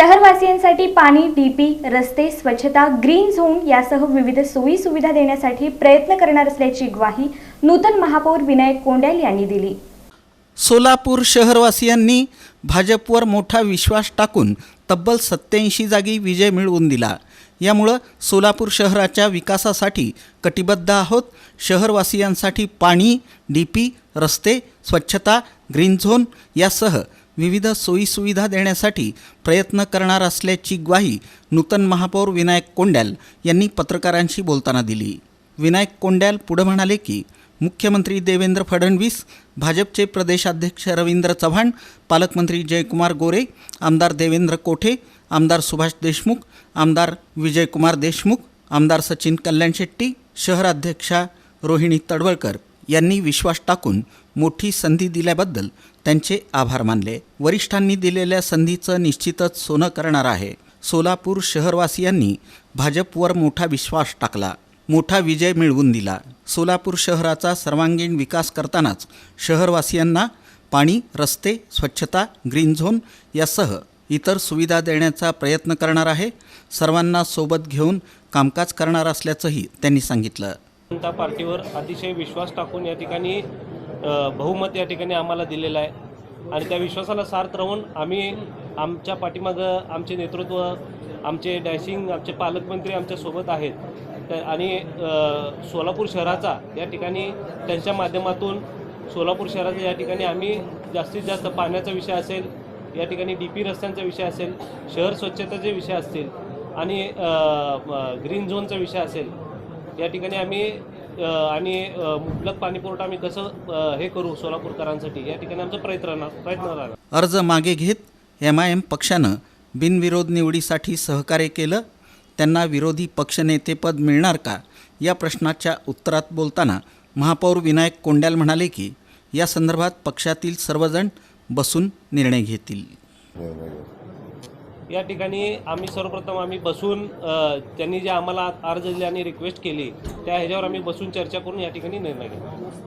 शहरवासियांसाठी पाणी, डीपी, रस्ते, स्वच्छता, ग्रीन झोन यासह विविध सोयी सुविधा देण्यासाठी प्रयत्न करणार असल्याची ग्वाही नूतन महापौर विनायक कोंड्याल यांनी दिली। सोलापूर शहरवासियांनी भाजपवर मोठा विश्वास टाकून तब्बल 87 जागी विजय मिळवून दिला। यामुळे सोलापूर शहराच्या विकासासाठी कटिबद्ध आहोत। शहरवासियांसाठी पाणी, डीपी, रस्ते, स्वच्छता, ग्रीन झोन यासह विविध सोयी सुविधा देण्यासाठी प्रयत्न करणार असल्याची ग्वाही नूतन महापौर विनायक कोंड्याल यांनी पत्रकारांशी बोलताना दिली। विनायक कोंड्याल पुढे म्हणाले की मुख्यमंत्री देवेंद्र फडणवीस, भाजपचे प्रदेशाध्यक्ष रवींद्र चव्हाण, पालकमंत्री जयकुमार गोरे, आमदार देवेंद्र कोठे, आमदार सुभाष देशमुख, आमदार विजयकुमार देशमुख, आमदार सचिन कल्याण शेट्टी, शहराध्यक्षा रोहिणी तडवळकर यांनी विश्वास टाकून मोठी संधी दिल्याबद्दल त्यांचे आभार मानले। वरिष्ठांनी दिलेल्या संधीचं निश्चितच सोनं करणार आहे। सोलापूर शहरवासियांनी भाजपवर मोठा विश्वास टाकला, मोठा विजय मिळवून दिला। सोलापूर शहराचा सर्वांगीण विकास करतानाच शहरवासियांना पाणी, रस्ते, स्वच्छता, ग्रीन झोन यासह इतर सुविधा देण्याचा प्रयत्न करणार आहे। सर्वांना सोबत घेऊन कामकाज करणार असल्याचंही त्यांनी सांगितलं। जनता पार्टीवर अतिशय विश्वास टाकून या ठिकाणी बहुमत या ठिकाणी आम्हाला दिलेलं आहे आणि त्या विश्वासाला सार्थ राहून आम्ही आमच्या पाठीमागं आमचे नेतृत्व, आमचे डॅशिंग, आमचे पालकमंत्री आमच्या सोबत आहेत आणि सोलापूर शहराचा या ठिकाणी त्यांच्या माध्यमातून सोलापूर शहराचा या ठिकाणी आम्ही जास्तीत जास्त पाण्याचा विषय असेल, या ठिकाणी डीपी रस्त्यांचा विषय असेल, शहर स्वच्छतेचे विषय असतील आणि ग्रीन झोनचा विषय असेल, या ठिकाणी आम्ही आणि मुबलक पाणीपुरवठा आम्ही कसं हे करू सोलापूरकरांसाठी या ठिकाणी आमचा प्रयत्न राहणार। अर्ज मागे घेत MIM पक्षानं बिनविरोध निवडीसाठी सहकार्य केलं। त्यांना विरोधी पक्षनेतेपद मिळणार का या प्रश्नाच्या उत्तरात बोलताना महापौर विनायक कोंड्याल म्हणाले की या संदर्भात पक्षातील सर्वजण बसून निर्णय घेतील। या ठिकाणी आम्ही सर्वप्रथम बसून त्यांनी जे आम्हाला अर्ज दिले आणि रिक्वेस्ट केली त्या ह्याच्यावर आम्ही बसून चर्चा करून या ठिकाणी निर्णय घेऊ।